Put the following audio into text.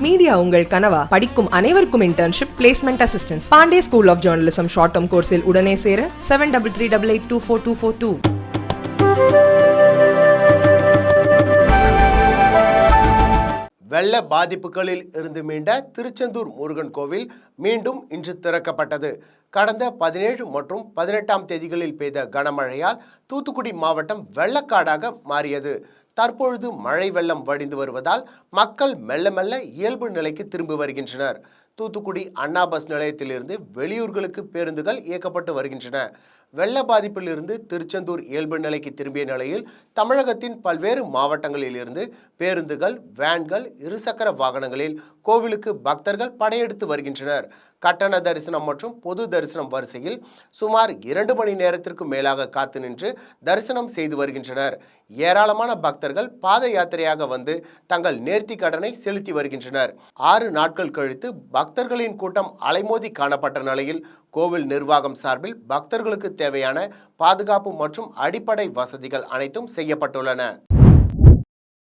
Media உங்கள் கனவா? படிக்கும் அனைவருக்கும் internship, placement assistance. Pandey school of journalism short term கோர்ஸில் உடனே சேர 7338824242. வெள்ள பாதிப்புகளில் இருந்து மீண்ட திருச்செந்தூர் முருகன் கோவில் மீண்டும் இன்று திறக்கப்பட்டது. கடந்த 17 மற்றும் 18ஆம் தேதிகளில் பெய்த கனமழையால் தூத்துக்குடி மாவட்டம் வெள்ளக்காடாக மாறியது. தற்பொழுது மழை வெள்ளம் வடிந்து வருவதால் மக்கள் மெல்ல மெல்ல இயல்பு நிலைக்கு திரும்பி வருகின்றனர். தூத்துக்குடி அண்ணா பஸ் நிலையத்திலிருந்து வெளியூர்களுக்கு பேருந்துகள் இயக்கப்பட்டு வருகின்றன. வெள்ள பாதிப்பில் இருந்து திருச்செந்தூர் இயல்பு நிலைக்கு திரும்பிய நிலையில் தமிழகத்தின் பல்வேறு மாவட்டங்களில் இருந்து பேருந்துகள், வேன்கள், இருசக்கர வாகனங்களில் கோவிலுக்கு பக்தர்கள் படையெடுத்து வருகின்றனர். கட்டண தரிசனம் மற்றும் பொது தரிசனம் வரிசையில் சுமார் 2 மணி நேரத்திற்கு மேலாக காத்து நின்று தரிசனம் செய்து வருகின்றனர். ஏராளமான பக்தர்கள் பாத யாத்திரையாக வந்து தங்கள் நேர்த்தி கடனை செலுத்தி வருகின்றனர். 6 நாட்கள் கழித்து பக்தர்களின் கூட்டம் அலைமோதி காணப்பட்ட நிலையில் கோவில் நிர்வாகம் சார்பில் பக்தர்களுக்கு தேவையான பாதுகாப்பு மற்றும் அடிப்படை வசதிகள் அனைத்தும் செய்யப்பட்டுள்ளன.